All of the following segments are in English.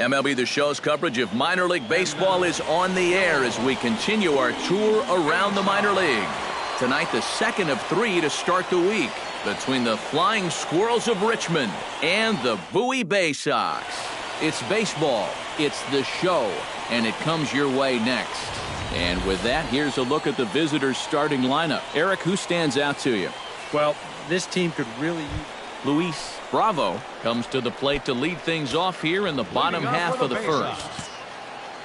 MLB The Show's coverage of minor league baseball is on the air as we continue our tour around the minor league. Tonight, the second of 3 to start the week between the Flying Squirrels of Richmond and the Bowie Bay Sox. It's baseball, it's the show, and it comes your way next. And with that, here's a look at the visitors' starting lineup. Eric, who stands out to you? Well, this team could really... Luis Bravo comes to the plate to lead things off here in the bottom half of the first.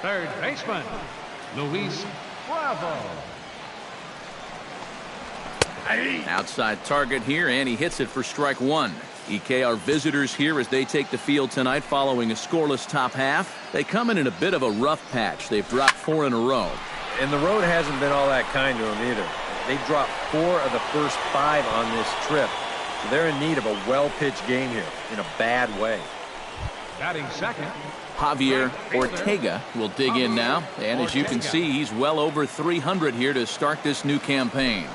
Third baseman, Luis Bravo. Outside target here, and he hits it for strike one. EK, our visitors here as they take the field tonight following a scoreless top half. They come in a bit of a rough patch. They've dropped 4 in a row. And the road hasn't been all that kind to them either. They've dropped 4 of the first 5 on this trip. So they're in need of a well-pitched game here in a bad way. Batting second, Javier Ortega will dig in now. And as you can see, he's well over 300 here to start this new campaign.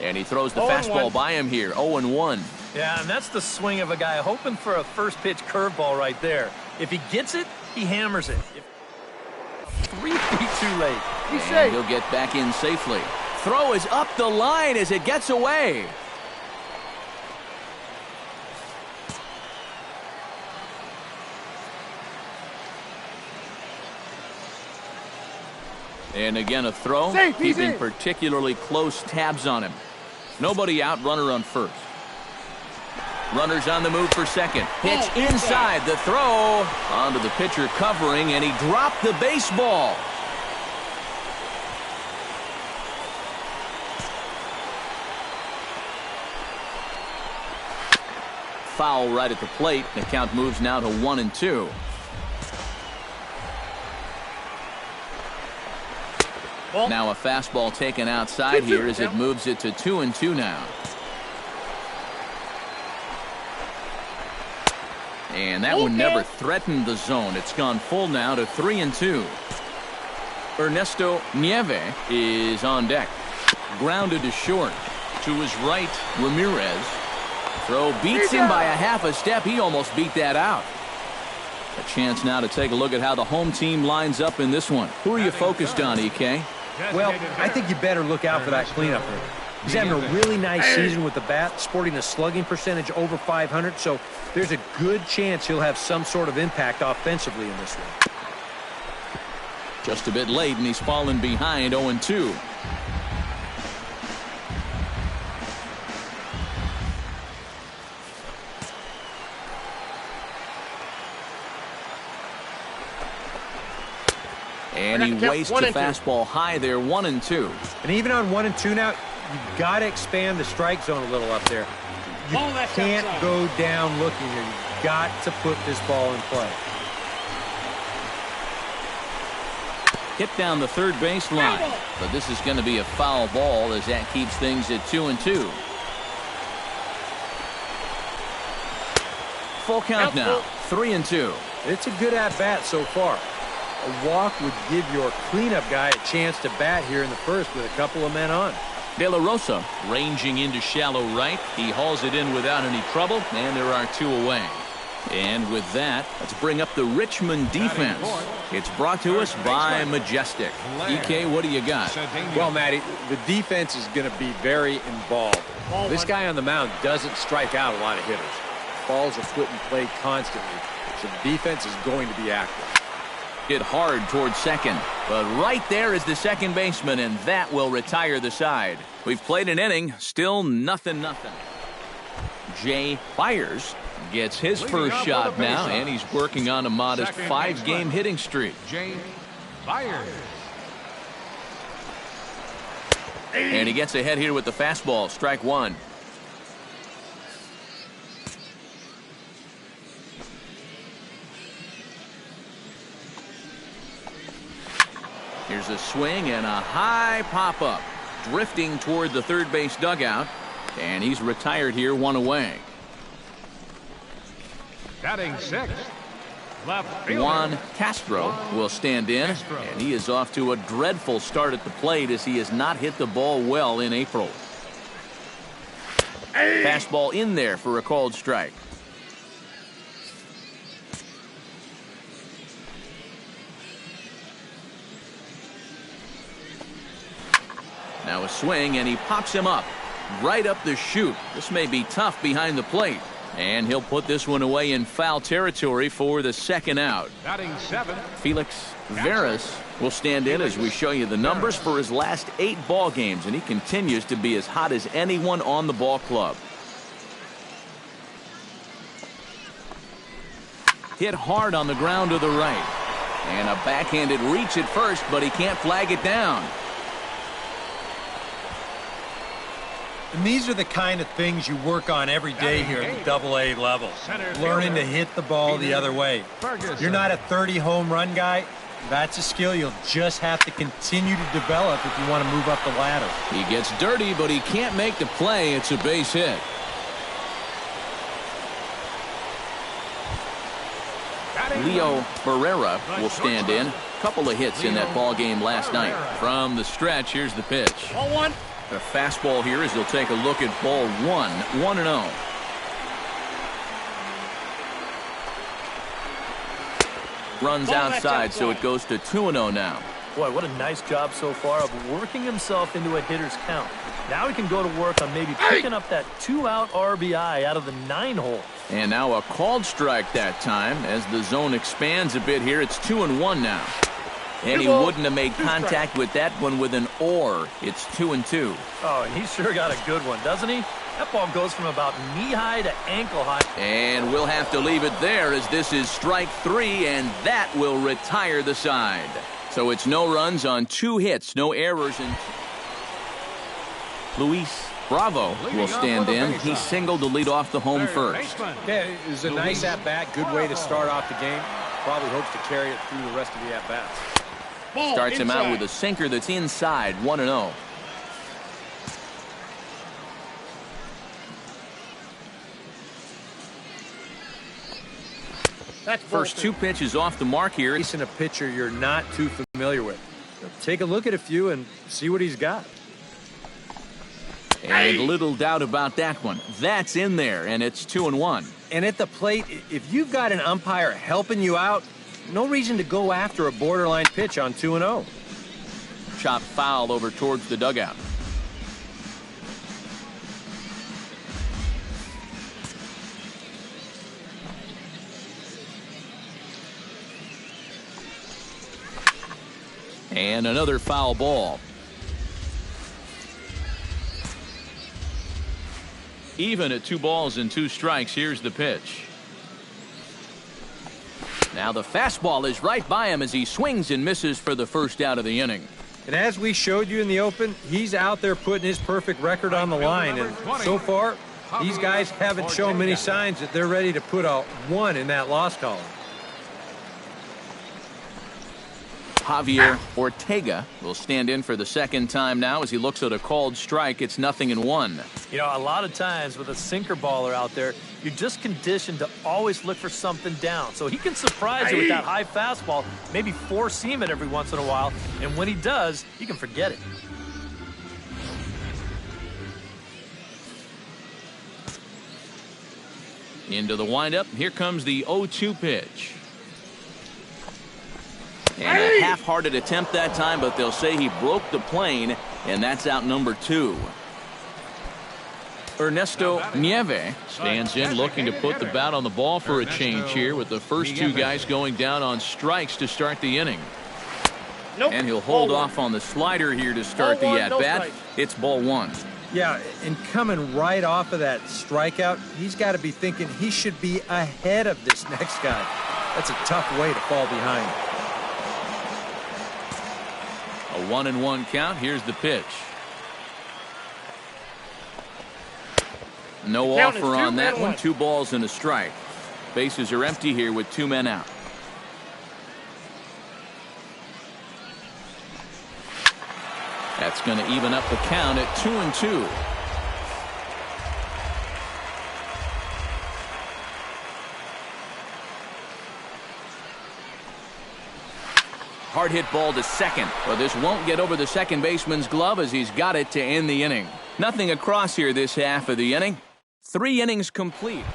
And he throws the fastball by him here, 0-1. Yeah, and that's the swing of a guy hoping for a first pitch curveball right there. If he gets it, he hammers it. 3 feet too late. And he'll get back in safely. Throw is up the line as it gets away. And again, a throw, keeping particularly close tabs on him. Nobody out, runner on first. Runners on the move for second. Pitch inside, the throw onto the pitcher covering, and he dropped the baseball. Foul right at the plate. The count moves now to 1-2. Now a fastball taken outside here as it moves it to 2-2 now. And that one never threatened the zone. It's gone full now to 3-2. Ernesto Nieve is on deck. Grounded to short. To his right, Ramirez. Throw beats him by a half a step. He almost beat that out. A chance now to take a look at how the home team lines up in this one. Who are you focused on, EK? Well, I think you better look out for that cleanup hitter. He's having a really nice season with the bat, sporting a slugging percentage over 500, so there's a good chance he'll have some sort of impact offensively in this one. Just a bit late, and he's fallen behind 0-2. And he wastes a fastball high there, 1-2. And even on 1-2 now, you've got to expand the strike zone a little up there. You can't go down looking here. You've got to put this ball in play. Hit down the third base line, but this is going to be a foul ball as that keeps things at 2-2. Full count now, 3-2. It's a good at-bat so far. A walk would give your cleanup guy a chance to bat here in the first with a couple of men on. De La Rosa ranging into shallow right. He hauls it in without any trouble, and there are 2 away. And with that, let's bring up the Richmond defense. It's brought to us by Majestic. EK, what do you got? Well, Matty, the defense is going to be very involved. This guy on the mound doesn't strike out a lot of hitters. Balls are put in play constantly, so the defense is going to be active. Hit hard towards second, but right there is the second baseman, and that will retire the side. We've played an inning, still 0-0. Jay Byers gets his first shot now, and he's working on a modest 5-game hitting streak. Jay Byers. And he gets ahead here with the fastball, strike 1. Here's a swing and a high pop-up. Drifting toward the third base dugout. And he's retired here, 1 away. Batting sixth, left fielder Juan Castro will stand in. And he is off to a dreadful start at the plate as he has not hit the ball well in April. Fastball in there for a called strike. Now a swing, and he pops him up right up the chute. This may be tough behind the plate. And he'll put this one away in foul territory for the second out. Batting 7. Felix Veras will stand in as we show you the numbers for his last 8 ball games, and he continues to be as hot as anyone on the ball club. Hit hard on the ground to the right. And a backhanded reach at first, but he can't flag it down. And these are the kind of things you work on every day here at the Double-A level. Learning to hit the ball the other way. You're not a 30 home run guy. That's a skill you'll just have to continue to develop if you want to move up the ladder. He gets dirty, but he can't make the play. It's a base hit. Leo Barrera will stand in. Couple of hits in that ball game last night. From the stretch, here's the pitch. Ball 1. The fastball here as he'll take a look at ball 1, 1-0. Runs outside, so it goes to 2-0 now. Boy, what a nice job so far of working himself into a hitter's count. Now he can go to work on maybe picking up that 2-out RBI out of the 9-hole. And now a called strike that time as the zone expands a bit here. It's 2-1 now. And he wouldn't have made contact with that one with an or. It's 2-2. Oh, and he sure got a good one, doesn't he? That ball goes from about knee-high to ankle-high. And we'll have to leave it there as this is strike 3, and that will retire the side. So it's no runs on 2 hits, no errors. And Luis Bravo will stand in. He singled to lead off the home first. Yeah, it was a nice at-bat, good way to start off the game. Probably hopes to carry it through the rest of the at-bats. Starts him out with a sinker that's inside, 1-0. First 2 pitches off the mark here. Facing a pitcher you're not too familiar with. Take a look at a few and see what he's got. And little doubt about that one. That's in there, and it's 2-1. And at the plate, if you've got an umpire helping you out, no reason to go after a borderline pitch on 2-0. Chop foul over towards the dugout. And another foul ball. Even at 2 balls and 2 strikes, here's the pitch. Now the fastball is right by him as he swings and misses for the first out of the inning. And as we showed you in the open, he's out there putting his perfect record on the line. And so far, these guys haven't shown many signs that they're ready to put a 1 in that loss column. Javier Ortega will stand in for the second time now as he looks at a called strike. It's 0-1. You know, a lot of times with a sinker baller out there, you're just conditioned to always look for something down. So he can surprise you with that high fastball, maybe 4-seam it every once in a while, and when he does, you can forget it. Into the windup. Here comes the 0-2 pitch. And a half-hearted attempt that time, but they'll say he broke the plane, and that's out number 2. Ernesto Nieve stands in looking to put the bat on the ball for a change here with the first 2 guys going down on strikes to start the inning. And he'll hold off on the slider here to start the at-bat. It's ball 1. Yeah, and coming right off of that strikeout, he's got to be thinking he should be ahead of this next guy. That's a tough way to fall behind. A 1-1 count. Here's the pitch. No offer on that one. 2 balls and a strike. Bases are empty here with 2 men out. That's going to even up the count at 2-2. Hard hit ball to second, but this won't get over the second baseman's glove as he's got it to end the inning. Nothing across here this half of the inning. 3 innings complete.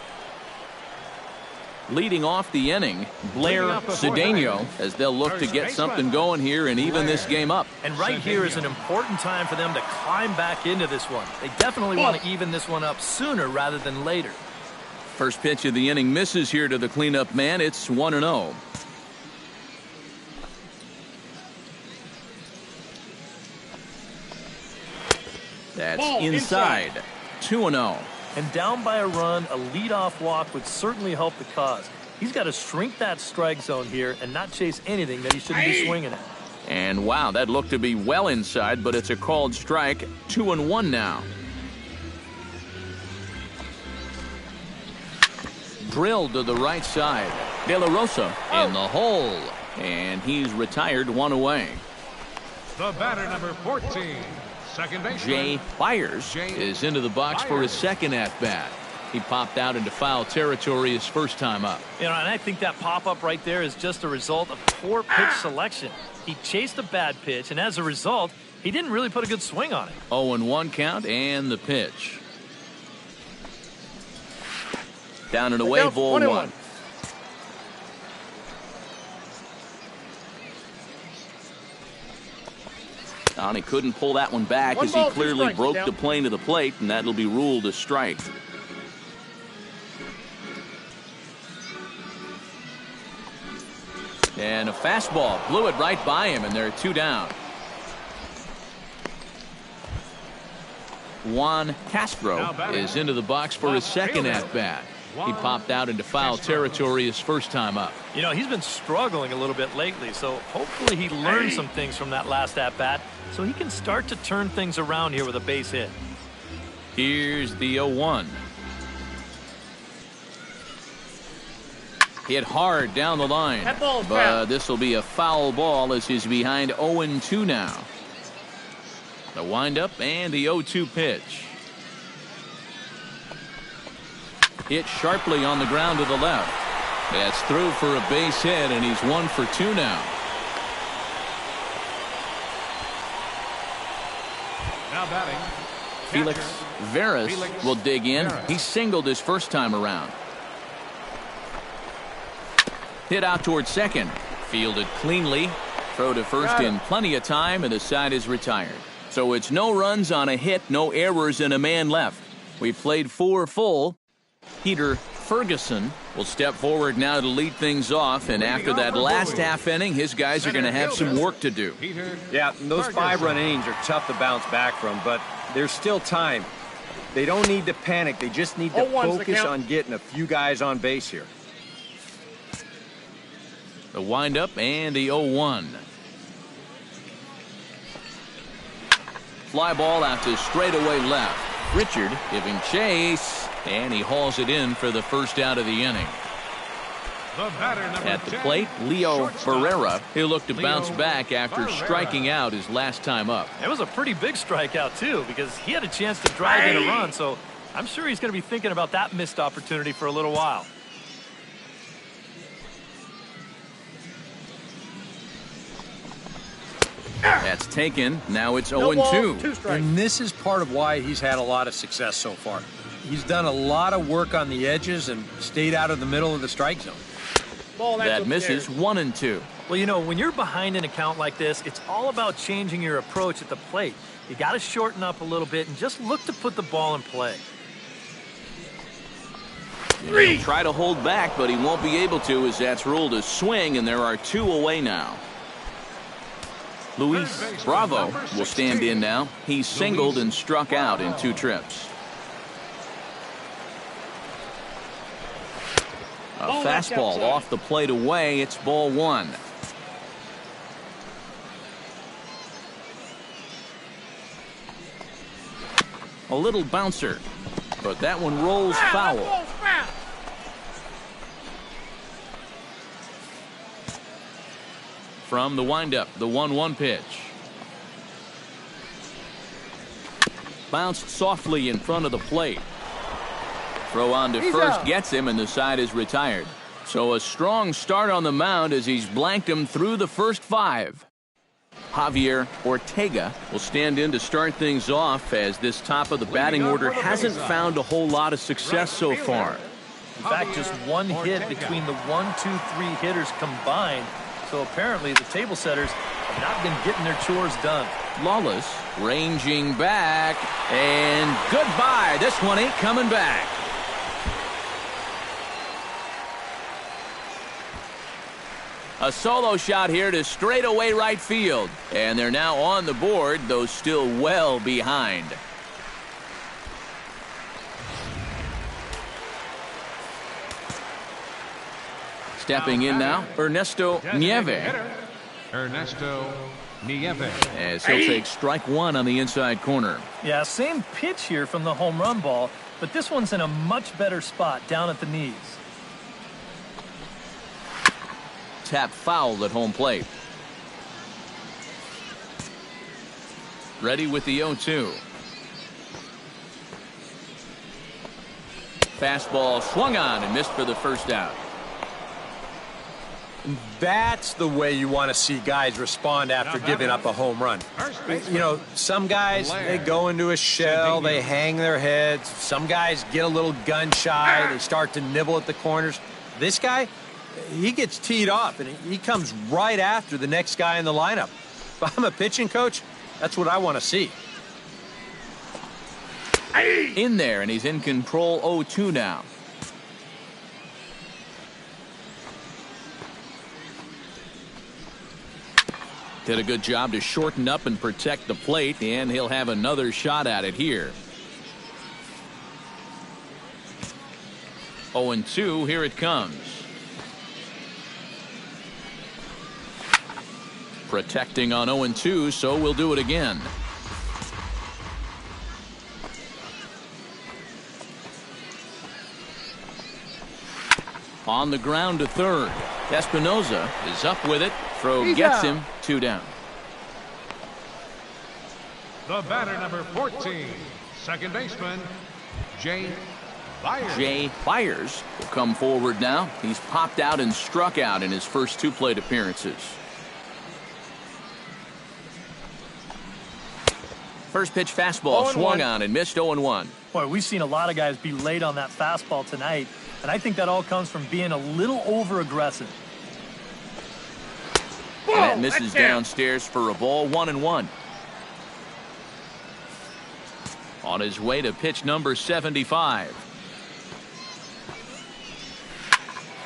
Leading off the inning, Blair Cedeno, as they'll look to get something going here and even this game up. And right here is an important time for them to climb back into this one. They definitely want to even this one up sooner rather than later. First pitch of the inning misses here to the cleanup man. It's 1-0. That's inside. 2-0. And down by a run, a leadoff walk would certainly help the cause. He's got to shrink that strike zone here and not chase anything that he shouldn't be swinging at. And wow, that looked to be well inside, but it's a called strike. 2-1 now. Drilled to the right side. De La Rosa in the hole. And he's retired, one away. The batter, number 14. Second baseman. Jay Byers is into the box for his second at-bat. He popped out into foul territory his first time up. You know, and I think that pop-up right there is just a result of poor pitch selection. He chased a bad pitch, and as a result, he didn't really put a good swing on it. 0-1 count and the pitch. Down and away, ball one. And he couldn't pull that one back as he clearly broke the plane of the plate, and that'll be ruled a strike. And a fastball blew it right by him, and there are two down. Juan Castro is into the box for his second at-bat. He popped out into foul territory his first time up. You know, he's been struggling a little bit lately, so hopefully he learned some things from that last at-bat so he can start to turn things around here with a base hit. Here's the 0-1. Hit hard down the line, but this will be a foul ball as he's behind 0-2 now. The windup and the 0-2 pitch. Hit sharply on the ground to the left. That's through for a base hit, and he's 1 for 2 now. Now batting, Felix Veras will dig in. He singled his first time around. Hit out towards second. Fielded cleanly. Throw to first in plenty of time, and the side is retired. So it's no runs on a hit, no errors, and a man left. We've played 4 full. Peter Ferguson will step forward now to lead things off, and after that last half inning, his guys are going to have some work to do. Yeah, those 5-run innings are tough to bounce back from, but there's still time. They don't need to panic. They just need to focus on getting a few guys on base here. The windup and the 0-1. Fly ball out to straightaway left. Richard giving chase, and he hauls it in for the first out of the inning. At the plate, Leo Barrera. He'll look to bounce back after striking out his last time up. It was a pretty big strikeout, too, because he had a chance to drive in a run, so I'm sure he's going to be thinking about that missed opportunity for a little while. That's taken. Now it's 0-2. And this is part of why he's had a lot of success so far. He's done a lot of work on the edges and stayed out of the middle of the strike zone. That misses 1-2. Well, you know, when you're behind an account like this, it's all about changing your approach at the plate. You got to shorten up a little bit and just look to put the ball in play. He'll try to hold back, but he won't be able to as that's ruled a swing, and there are 2 away now. Luis Bravo will stand in now. He's singled and struck out in 2 trips. A fastball off the plate away. It's ball 1. A little bouncer, but that one rolls foul. From the windup, the 1-1 pitch. Bounced softly in front of the plate. Throw on to first gets him, and the side is retired. So a strong start on the mound as he's blanked him through the first 5. Javier Ortega will stand in to start things off as this top of the batting order hasn't found a whole lot of success so far. In fact, just one hit between the 1, 2, 3 hitters combined. So apparently the table setters have not been getting their chores done. Lawless ranging back, and goodbye. This one ain't coming back. A solo shot here to straightaway right field. And they're now on the board, though still well behind. Stepping in now, Ernesto Nieve. Ernesto Nieve. As he'll take strike one on the inside corner. Yeah, same pitch here from the home run ball, but this one's in a much better spot down at the knees. Tap fouled at home plate. Ready with the 0-2. Fastball swung on and missed for the first out. That's the way you want to see guys respond after giving up a home run. You know, some guys, they go into a shell, they hang their heads. Some guys get a little gun shy, they start to nibble at the corners. This guy, he gets teed off, and he comes right after the next guy in the lineup. If I'm a pitching coach, that's what I want to see. In there, and he's in control. 0-2 now. Did a good job to shorten up and protect the plate, and he'll have another shot at it here. 0-2, here it comes. Protecting on 0-2, so we'll do it again. On the ground to third. Espinoza is up with it. Throw gets him. 2 down. The batter, number 14, second baseman, Jay Byers. Jay Byers will come forward now. He's popped out and struck out in his first 2 plate appearances. First pitch fastball swung on and missed. 0-1. Boy, we've seen a lot of guys be late on that fastball tonight, and I think that all comes from being a little over-aggressive. And that misses downstairs for a ball. 1-1. On his way to pitch number 75.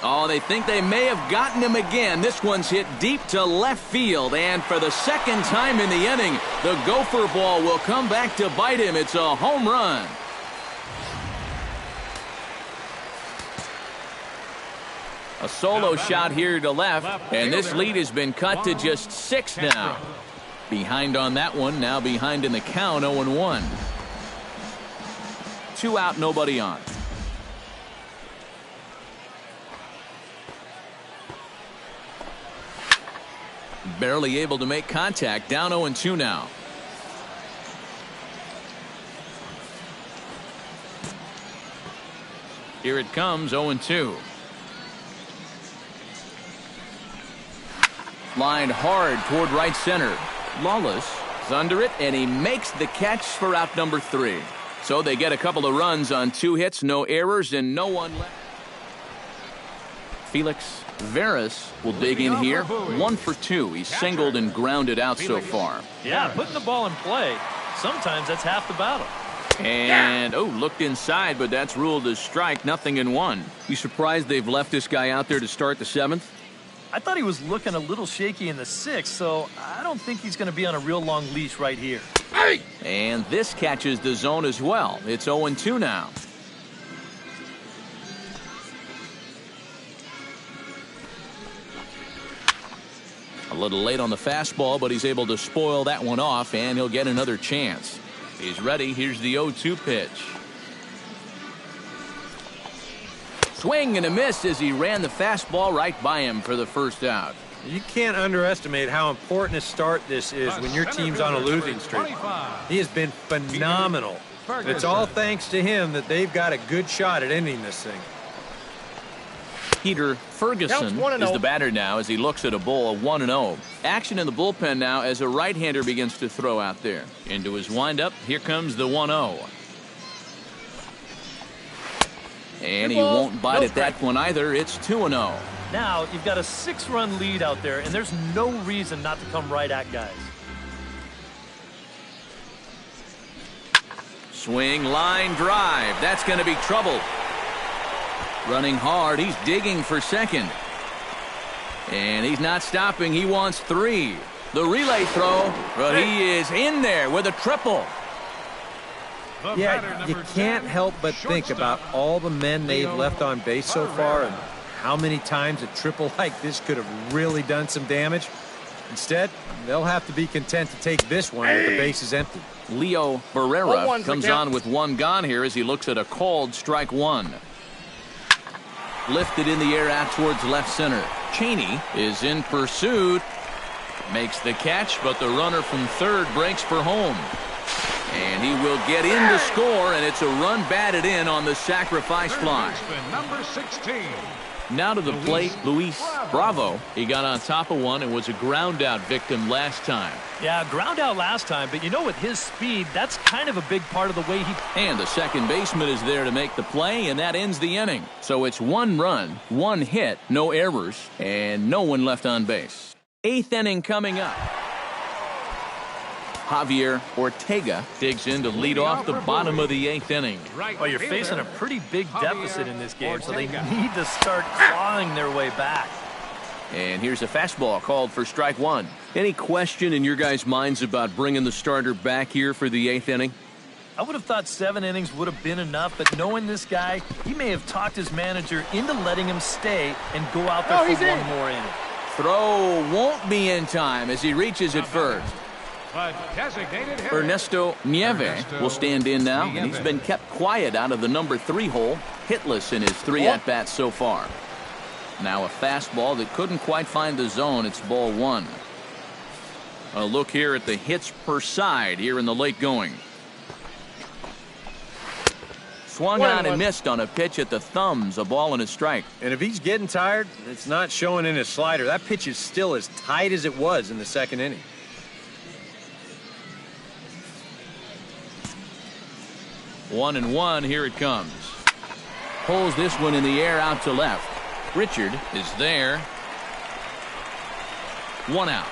Oh, they think they may have gotten him again. This one's hit deep to left field, and for the second time in the inning, the gopher ball will come back to bite him. It's a home run. A solo shot here to left, and this lead has been cut to just 6 now. Behind on that one, now behind in the count. 0-1. 2 out, nobody on. Barely able to make contact. Down 0-2 now. Here it comes. 0-2. Lined hard toward right center. Lawless is under it, and he makes the catch for out number 3. So they get a couple of runs on 2 hits, no errors, and no one left. Felix Veras will dig in here. 1 for 2. He's singled and grounded out so far. Yeah, putting the ball in play, sometimes that's half the battle. And, looked inside, but that's ruled as strike. 0-1. You surprised they've left this guy out there to start the 7th? I thought he was looking a little shaky in the 6th, so I don't think he's going to be on a real long leash right here. And this catches the zone as well. It's 0-2 now. A little late on the fastball, but he's able to spoil that one off, and he'll get another chance. He's ready. Here's the 0-2 pitch. Swing and a miss as he ran the fastball right by him for the first out. You can't underestimate how important a start this is when your team's on a losing streak. He has been phenomenal. It's all thanks to him that they've got a good shot at ending this thing. Peter Ferguson is the batter now as he looks at a bowl of 1-0. Action in the bullpen now as a right-hander begins to throw out there. Into his windup, here comes the 1-0. And he won't bite at that one either. It's 2-0. Now you've got a 6-run lead out there, and there's no reason not to come right at guys. Swing, line, drive. That's going to be trouble. Running hard. He's digging for second. And he's not stopping. He wants 3. The relay throw, but he is in there with a triple. Yeah, you can't help but think about all the men they've left on base so far and how many times a triple like this could have really done some damage. Instead, they'll have to be content to take this one with the bases empty. Leo Barrera comes on with 1 gone here as he looks at a called strike 1. Lifted in the air out towards left center. Cheney is in pursuit. Makes the catch, but the runner from third breaks for home. And he will get in to score, and it's a run batted in on the sacrifice fly. Number 16. Now to the plate, Luis Bravo. He got on top of one and was a ground out victim last time. Yeah, ground out last time, but you know, with his speed, that's kind of a big part of the way he... And the second baseman is there to make the play, and that ends the inning. So it's 1 run, 1 hit, no errors, and no one left on base. 8th inning coming up. Javier Ortega digs in to lead off the bottom of the 8th inning. Well, you're facing a pretty big deficit in this game, so they need to start clawing their way back. And here's a fastball called for strike 1. Any question in your guys' minds about bringing the starter back here for the 8th inning? I would have thought 7 innings would have been enough, but knowing this guy, he may have talked his manager into letting him stay and go out there for 1 more inning. Throw won't be in time as he reaches it first. Ernesto Nieve will stand in now, and he's been kept quiet out of the number 3 hole, hitless in his 3 at-bats so far. Now a fastball that couldn't quite find the zone. It's ball 1. A look here at the hits per side here in the late going. Swung out and missed on a pitch at the thumbs, a ball and a strike. And if he's getting tired, it's not showing in his slider. That pitch is still as tight as it was in the 2nd inning. One and one, here it comes. Pulls this one in the air out to left. Richard is there. 1 out.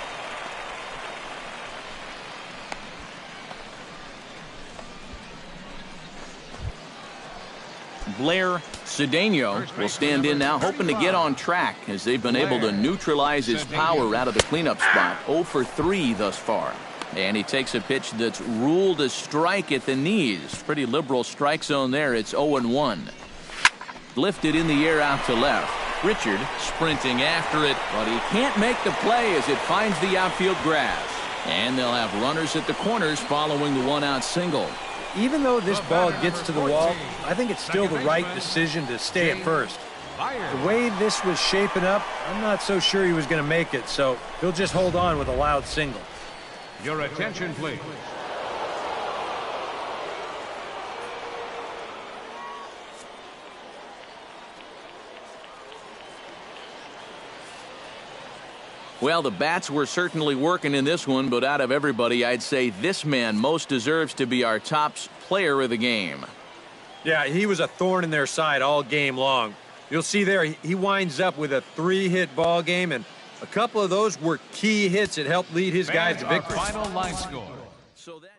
Blair Cedeno will stand in now, hoping to get on track as they've been able to neutralize his power out of the cleanup spot. 0 for 3 thus far. And he takes a pitch that's ruled a strike at the knees. Pretty liberal strike zone there. It's 0-1. Lifted in the air out to left. Richard sprinting after it, but he can't make the play as it finds the outfield grass. And they'll have runners at the corners following the 1-out single. Even though this ball gets to the wall, I think it's still the right decision to stay at first. The way this was shaping up, I'm not so sure he was going to make it, so he'll just hold on with a loud single. Your attention, please. Well, the bats were certainly working in this one, but out of everybody, I'd say this man most deserves to be our top player of the game. Yeah, he was a thorn in their side all game long. You'll see there, he winds up with a 3-hit ball game, and a couple of those were key hits that helped lead his guys to victory. Final line score. So that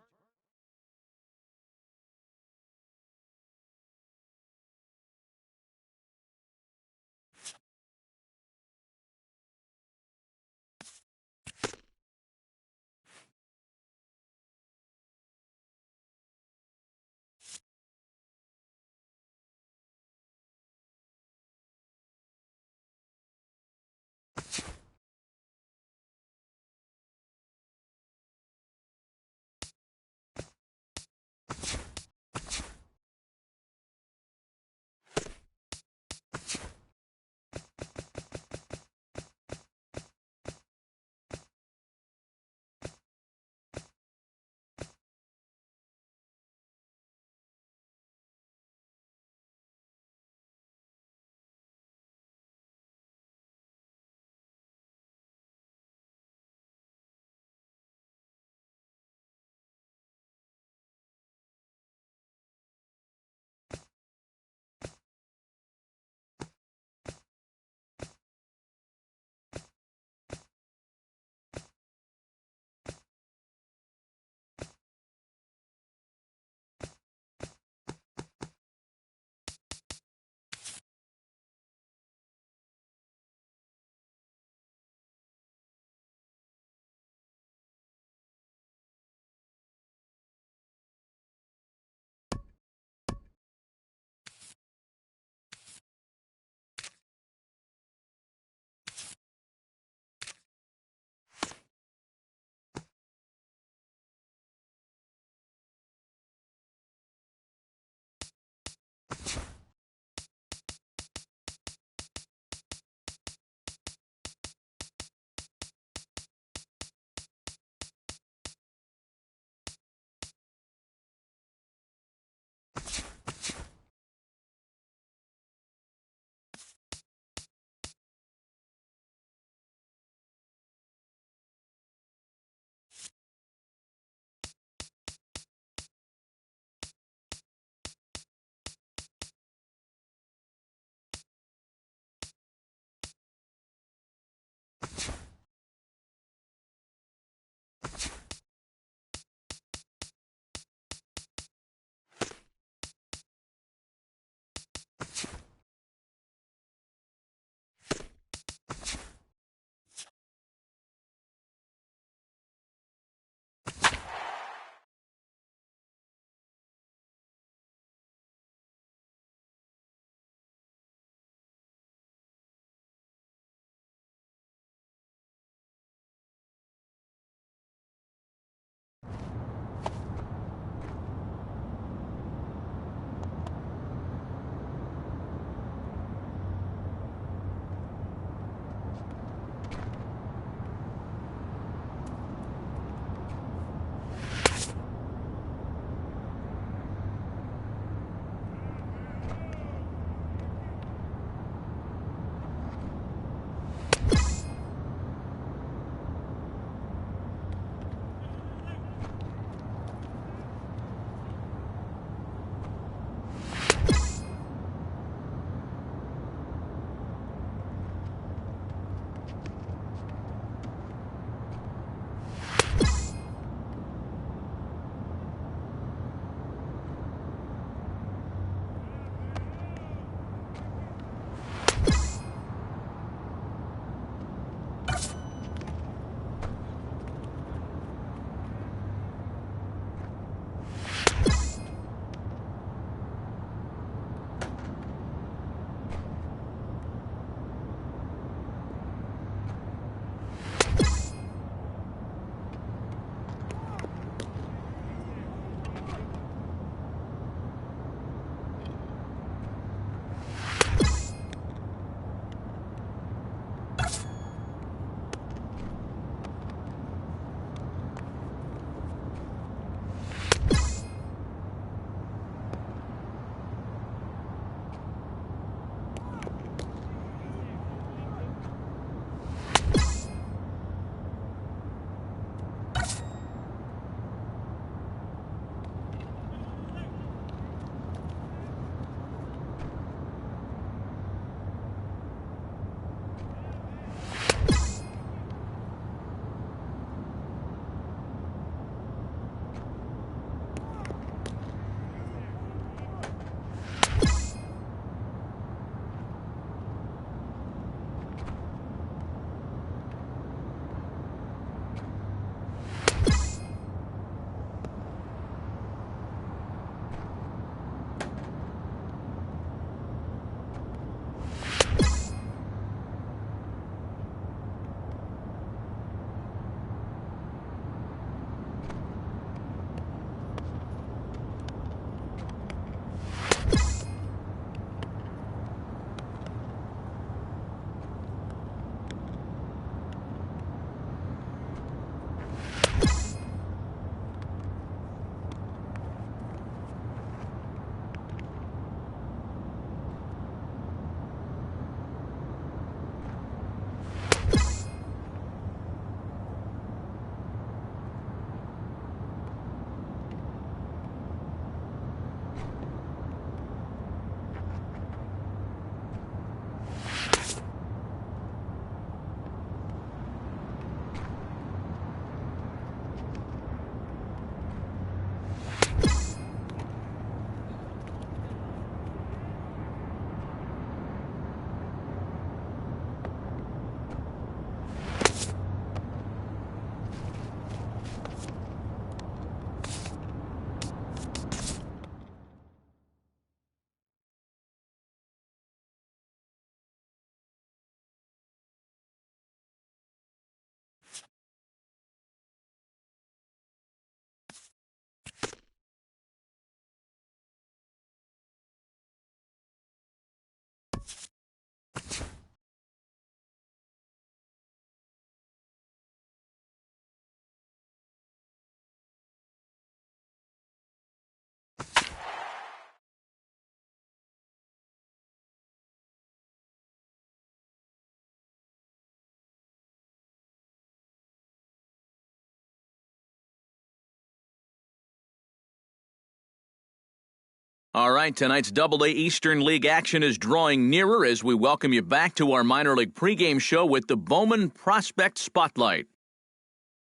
All right, tonight's Double-A Eastern League action is drawing nearer as we welcome you back to our minor league pregame show with the Bowman Prospect Spotlight.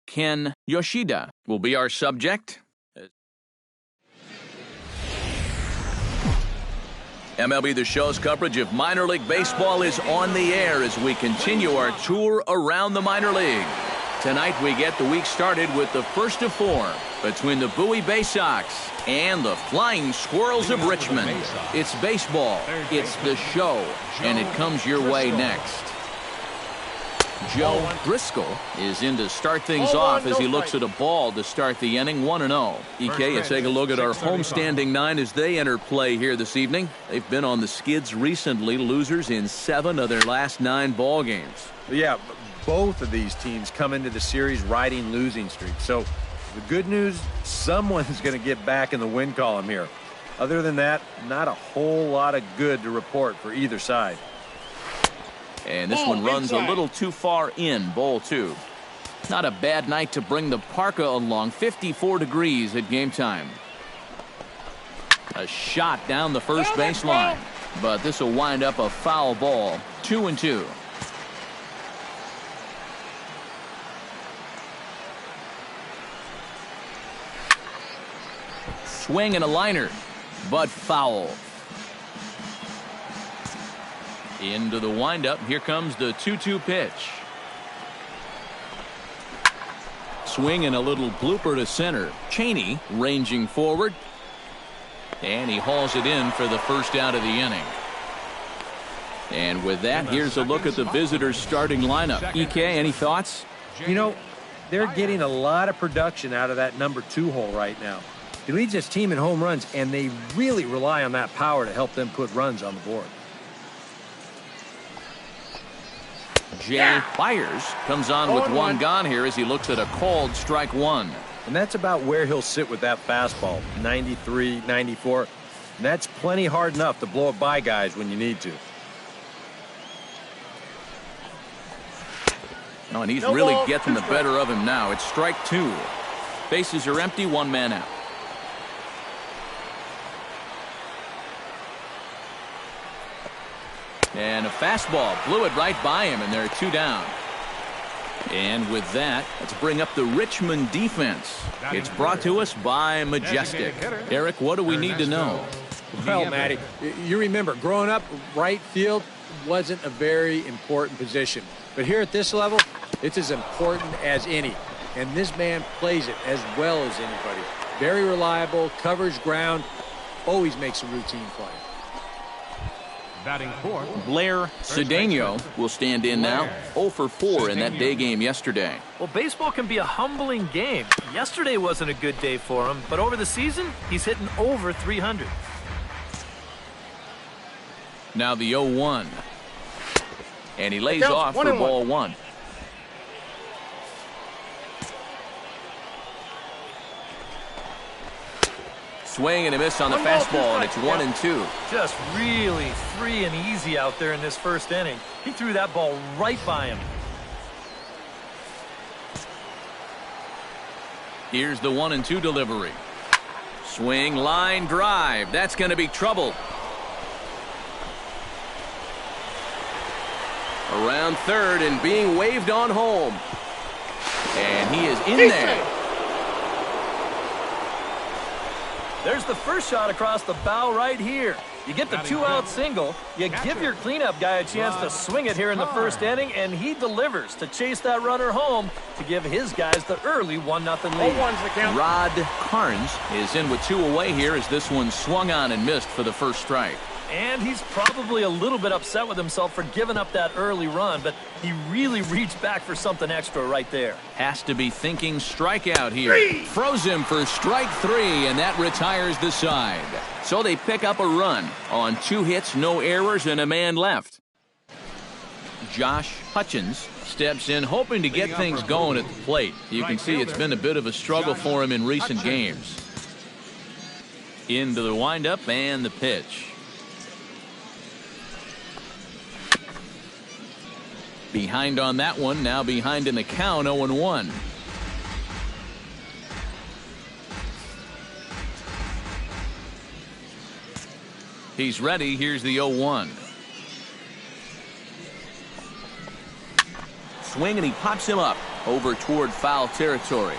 Ken Yoshida will be our subject. MLB The Show's coverage of minor league baseball is on the air as we continue our tour around the minor league. Tonight we get the week started with the first of four between the Bowie Bay Sox and the Flying Squirrels of Richmond. It's baseball, it's the show, and it comes your way next. Joe Driscoll is in to start things off as he looks at a ball to start the inning, 1-0. EK, you take a look at our homestanding nine as they enter play here this evening. They've been on the skids recently, losers in 7 of their last 9 ball games. Yeah, both of these teams come into the series riding losing streaks. So the good news, someone's going to get back in the win column here. Other than that, not a whole lot of good to report for either side. And this one runs a little too far in, ball 2. Not a bad night to bring the parka along, 54 degrees at game time. A shot down the first baseline, but this will wind up a foul ball, 2-2. Swing and a liner, but foul. Into the windup. Here comes the 2-2 pitch. Swing and a little blooper to center. Cheney ranging forward. And he hauls it in for the first out of the inning. And with that, here's a look at the visitors' starting lineup. EK, any thoughts? You know, they're getting a lot of production out of that number 2 hole right now. He leads his team in home runs, and they really rely on that power to help them put runs on the board. Jay Byers comes on with one gone here as he looks at a called strike 1. And that's about where he'll sit with that fastball, 93, 94. And that's plenty hard enough to blow it by guys when you need to. Oh, and he's really getting the better of him now. It's strike 2. Bases are empty, 1 man out. And a fastball blew it right by him, and there are 2 down. And with that, let's bring up the Richmond defense. It's brought to us by Majestic. Eric, what do we need to know? Well, Matty, you remember, growing up, right field wasn't a very important position. But here at this level, it's as important as any. And this man plays it as well as anybody. Very reliable, covers ground, always makes a routine play. Batting fourth, Blair Cedeno will stand in now. 0 for 4 in that day game yesterday. Well, baseball can be a humbling game. Yesterday wasn't a good day for him, but over the season, he's hitting over 300. Now the 0-1. And he lays off for ball 1. Swing and a miss on the fastball, and it's 1-2. Just really free and easy out there in this first inning. He threw that ball right by him. Here's the 1-2 delivery. Swing, line, drive. That's going to be trouble. Around third and being waved on home. And he is in there. There's the first shot across the bow right here. You get the 2-out single. You give your cleanup guy a chance to swing it here in the first inning, and he delivers to chase that runner home to give his guys the early 1-0 lead. Rod Carnes is in with 2 away here as this one swung on and missed for the first strike. And he's probably a little bit upset with himself for giving up that early run, but he really reached back for something extra right there. Has to be thinking strikeout here. Froze him for strike 3, and that retires the side. So they pick up a run on 2 hits, no errors, and a man left. Josh Hutchins steps in, hoping to get things going at the plate. You can see it's been a bit of a struggle for him in recent games. Into the windup and the pitch. Behind on that one, now behind in the count, 0-1. He's ready. Here's the 0-1. Swing, and he pops him up over toward foul territory.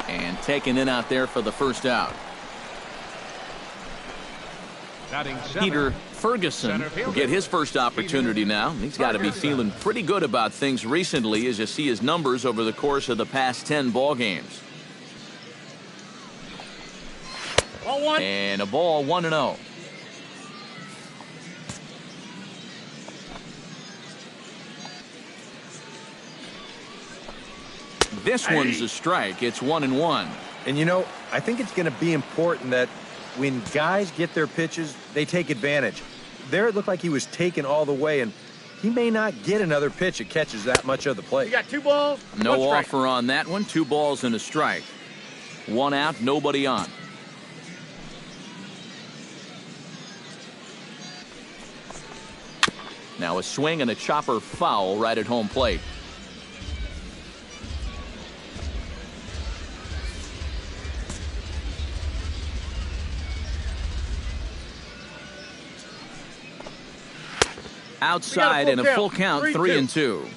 And taken in out there for the first out. Peter Ferguson will get his first opportunity now. He's got to be feeling pretty good about things recently as you see his numbers over the course of the past 10 ball games. And a ball, 1-0. This one's a strike. It's 1-1. And you know, I think it's going to be important that when guys get their pitches, they take advantage. There it looked like he was taken all the way, and he may not get another pitch that catches that much of the plate. You got 2 balls. No offer on that one. 2 balls and a strike. 1 out, nobody on. Now a swing and a chopper foul right at home plate. Outside and a full count, 3-2.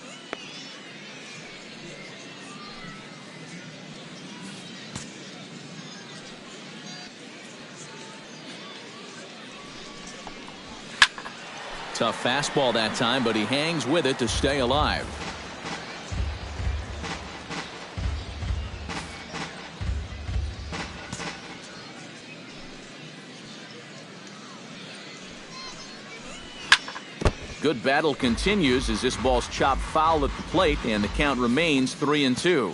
Tough fastball that time, but he hangs with it to stay alive. Good battle continues as this ball's chopped foul at the plate, and the count remains 3-2.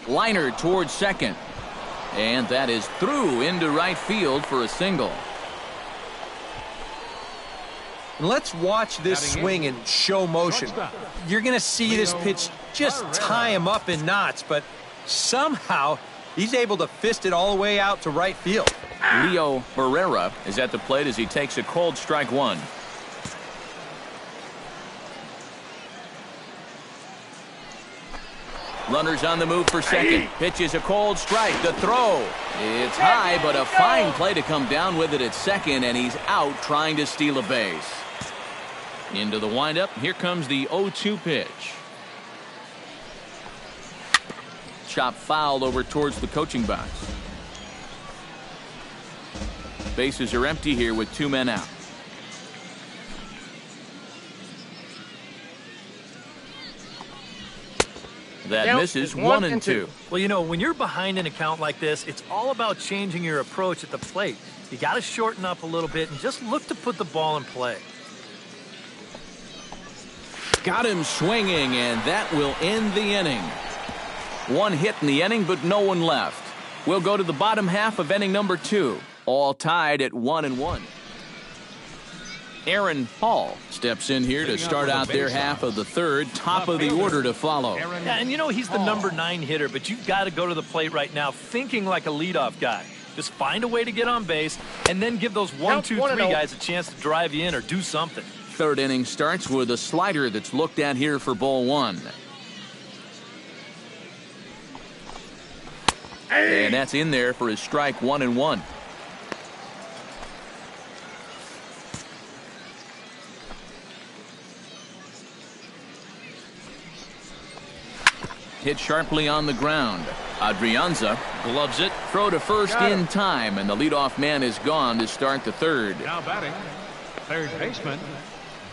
Liner towards second. And that is through into right field for a single. Let's watch this swing in show motion. You're going to see this pitch just tie him up in knots, but somehow he's able to fist it all the way out to right field. Leo Barrera is at the plate as he takes a cold strike 1. Runners on the move for second. Pitch is a cold strike. The throw. It's high, but a fine play to come down with it at second, and he's out trying to steal a base. Into the windup. Here comes the 0-2 pitch. Chop foul over towards the coaching box. Bases are empty here with 2 men out. That misses 1-2. Well, you know, when you're behind an account like this, it's all about changing your approach at the plate. You got to shorten up a little bit and just look to put the ball in play. Got him swinging, and that will end the inning. 1 hit in the inning, but no one left. We'll go to the bottom half of inning number 2, all tied at 1-1. Aaron Hall steps in here to start out their half of the third. Top of the order to follow. Yeah, and you know he's the number 9 hitter, but you've got to go to the plate right now thinking like a leadoff guy. Just find a way to get on base and then give those 1, 2, 3 guys a chance to drive you in or do something. Third inning starts with a slider that's looked at here for ball 1. And that's in there for his strike 1-1. Hit sharply on the ground. Adrianza gloves it. Throw to first in time, and the leadoff man is gone to start the third. Now batting, third baseman,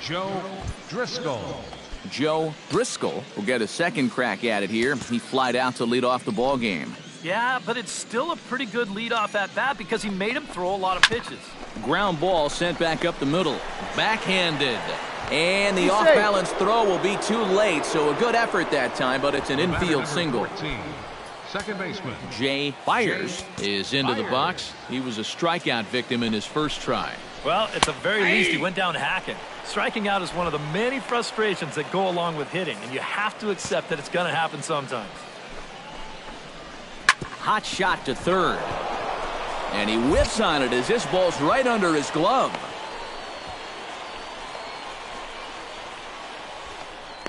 Joe Driscoll. Joe Driscoll will get a second crack at it here. He flied out to lead off the ball game. Yeah, but it's still a pretty good leadoff at bat because he made him throw a lot of pitches. Ground ball sent back up the middle. Backhanded. And the off-balance throw will be too late, so a good effort that time, but it's an infield single. 14, second baseman, Jay Byers is into the box. He was a strikeout victim in his first try. Well, at the very least, he went down hacking. Striking out is one of the many frustrations that go along with hitting, and you have to accept that it's going to happen sometimes. Hot shot to third. And he whiffs on it as this ball's right under his glove.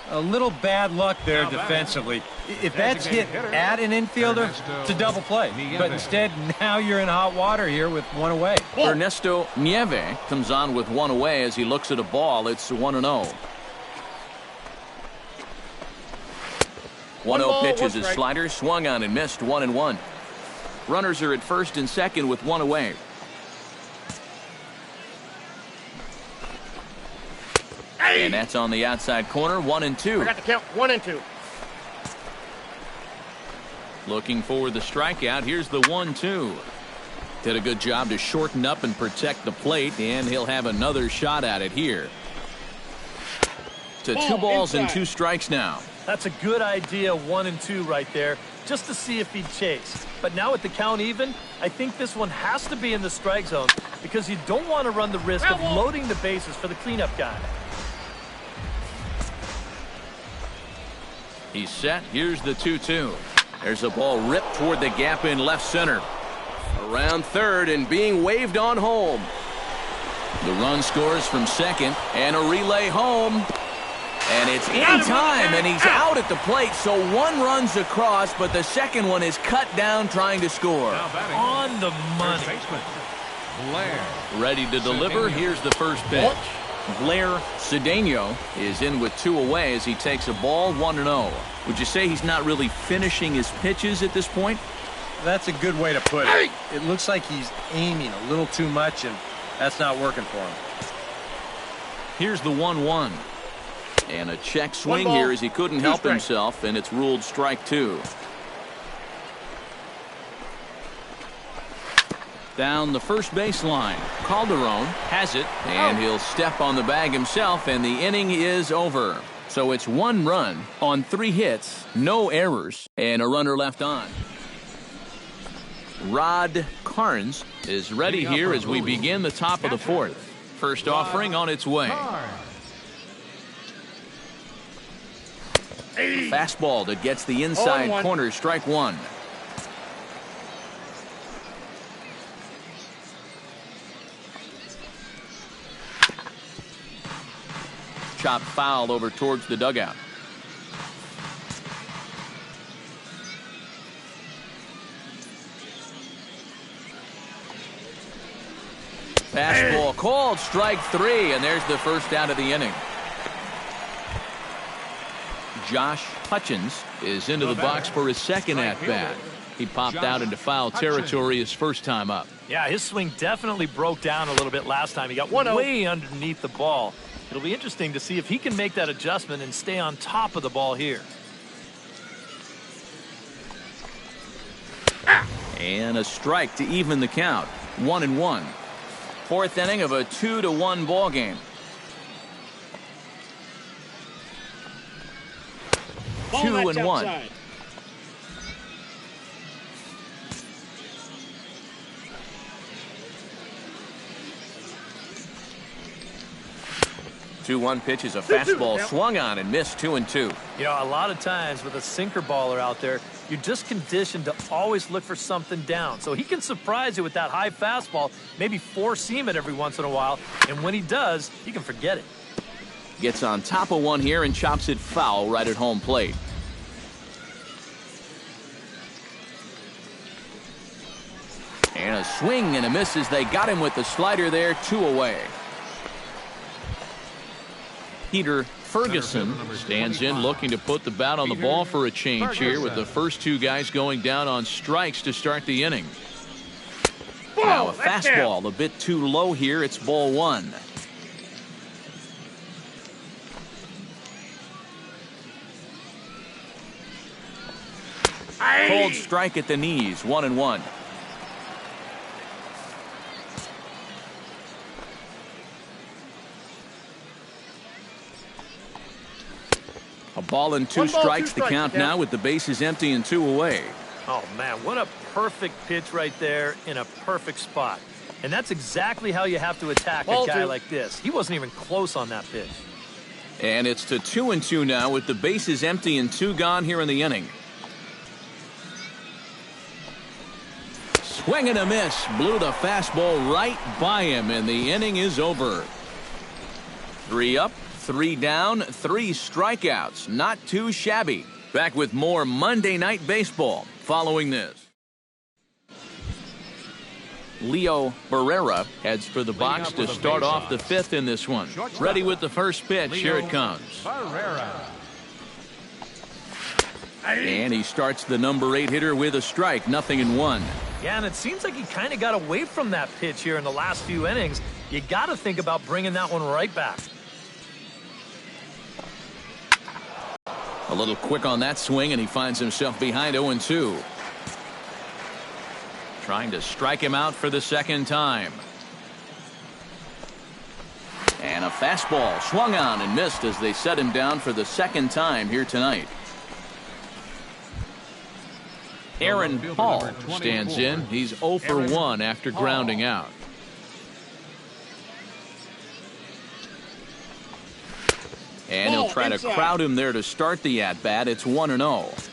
A little bad luck there defensively. If that's hit at an infielder, it's a double play. But instead, now you're in hot water here with one away. Ernesto Nieve comes on with one away as he looks at a ball. It's 1-0. 1-0 pitch is his slider, swung on and missed, 1-1. Runners are at first and second with one away. And that's on the outside corner, 1-2. I got to count 1-2. Looking for the strikeout. Here's the 1-2. Did a good job to shorten up and protect the plate, and he'll have another shot at it here. To 2 balls and 2 strikes now. That's a good idea, 1-2 right there, just to see if he'd chase. But now with the count even, I think this one has to be in the strike zone because you don't want to run the risk of loading the bases for the cleanup guy. He's set. Here's the 2-2. There's a ball ripped toward the gap in left center. Around third and being waved on home. The run scores from second and a relay home. And it's in time, and he's out at the plate, so 1 runs across, but the second one is cut down trying to score. On the money. Ready to deliver. Here's the first pitch. Blair Cedeno is in with 2 away as he takes a ball, 1-0. Would you say he's not really finishing his pitches at this point? That's a good way to put it. It looks like he's aiming a little too much, and that's not working for him. Here's the 1-1. And a check swing here as he couldn't help himself, and it's ruled strike 2. Down the first baseline. Calderon has it, and he'll step on the bag himself, and the inning is over. So it's 1 run on 3 hits, no errors, and a runner left on. Rod Carnes is ready here as we begin the top of the 4th. First offering on its way. Fastball that gets the inside corner, strike 1. Chop foul over towards the dugout. Fastball called, strike 3, and there's the first out of the inning. Josh Hutchins is into the box for his second at-bat. He popped out into foul territory his first time up. Yeah, his swing definitely broke down a little bit last time. He got way underneath the ball. It'll be interesting to see if he can make that adjustment and stay on top of the ball here. And a strike to even the count. 1-1. 4th inning of a 2-1 ball game. 2-1. Two-one pitch is a fastball swung on and missed, 2-2. You know, a lot of times with a sinker baller out there, you're just conditioned to always look for something down. So he can surprise you with that high fastball, maybe four-seam it every once in a while, and when he does, you can forget it. Gets on top of one here and chops it foul right at home plate. And a swing and a miss as they got him with the slider there, 2 away. Peter Ferguson stands in looking to put the bat on the ball for a change here with the first 2 guys going down on strikes to start the inning. Now a fastball a bit too low here. It's ball 1. Cold strike at the knees, 1-1. A ball and 2 strikes, the count now with the bases empty and 2 away. Oh, man, what a perfect pitch right there in a perfect spot. And that's exactly how you have to attack a guy like this. He wasn't even close on that pitch. And it's to 2-2 now with the bases empty and 2 gone here in the inning. Swing and a miss. Blew the fastball right by him, and the inning is over. 3 up, 3 down, 3 strikeouts. Not too shabby. Back with more Monday Night Baseball following this. Leo Barrera heads for the box to start off the 5th in this one. Ready with the first pitch. Here it comes. And he starts the number 8 hitter with a strike, 0-1. Yeah, and it seems like he kind of got away from that pitch here in the last few innings. You got to think about bringing that one right back. A little quick on that swing, and he finds himself behind 0-2. Trying to strike him out for the second time. And a fastball swung on and missed as they set him down for the second time here tonight. Aaron Paul stands in. He's 0 for 1 after grounding out. And he'll try to crowd him there to start the at-bat. It's 1-0.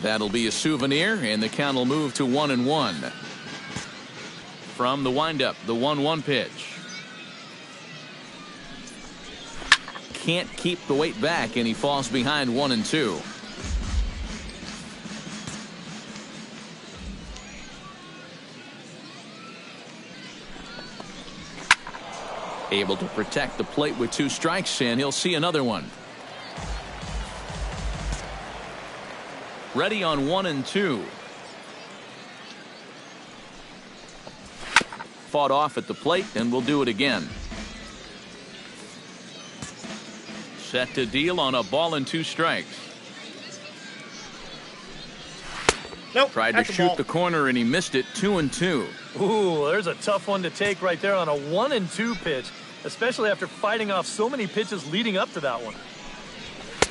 That'll be a souvenir, and the count will move to 1-1. From the windup, the 1-1 pitch. Can't keep the weight back, and he falls behind 1-2. Able to protect the plate with 2 strikes, and he'll see another one. Ready on 1-2. Fought off at the plate, and we'll do it again. Set to deal on a ball and 2 strikes. Nope, tried to shoot the corner, and he missed it. 2-2. Ooh, there's a tough one to take right there on a 1-2 pitch, especially after fighting off so many pitches leading up to that one.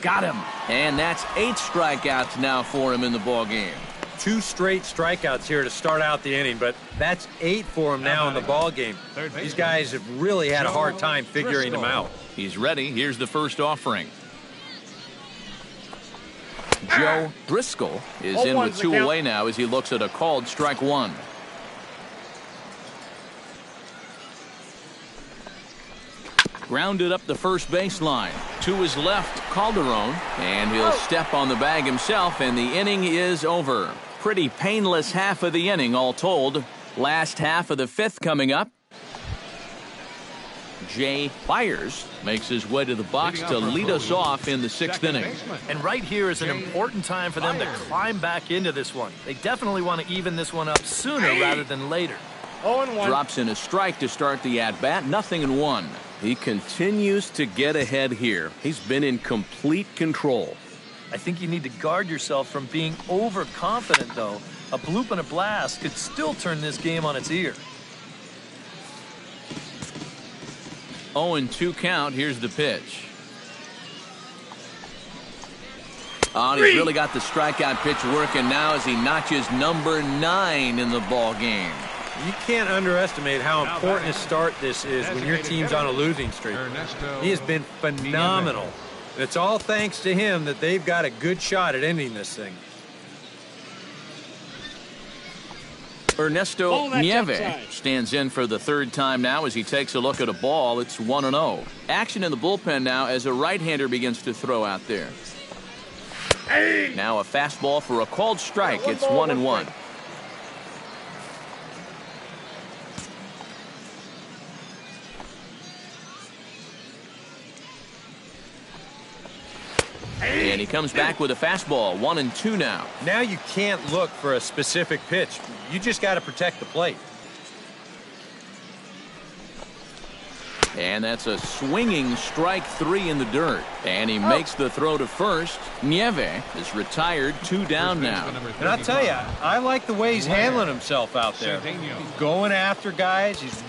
Got him. And that's 8 strikeouts now for him in the ball game. 2 straight strikeouts here to start out the inning, but that's 8 for him now in the ball game. These guys have really had a hard time figuring him out. He's ready. Here's the first offering. Joe Driscoll is in with 2 away now as he looks at a called strike 1. Grounded up the first baseline. To his left, Calderon, and he'll step on the bag himself, and the inning is over. Pretty painless half of the inning, all told. Last half of the 5th coming up. Jay Byers makes his way to the box to lead us off in the 6th inning. And right here is an important time for them to climb back into this one. They definitely want to even this one up sooner rather than later. 0-1. Drops in a strike to start the at-bat. 0-1. He continues to get ahead here. He's been in complete control. I think you need to guard yourself from being overconfident, though. A bloop and a blast could still turn this game on its ear. 0-2 count. Here's the pitch. Oh, he's really got the strikeout pitch working now as he notches number 9 in the ball game. You can't underestimate how important a start this is when your team's on a losing streak. He has been phenomenal. And it's all thanks to him that they've got a good shot at ending this thing. Ernesto Nieve stands in for the 3rd time now as he takes a look at a ball. It's 1-0. Action in the bullpen now as a right-hander begins to throw out there. Now a fastball for a called strike. It's 1-1. And he comes back with a fastball. 1-2 now. Now you can't look for a specific pitch. You just got to protect the plate. And that's a swinging strike 3 in the dirt. And he makes the throw to first. Nieve is retired. 2 down now. And I'll tell you, I like the way he's handling himself out there. He's going after guys. He's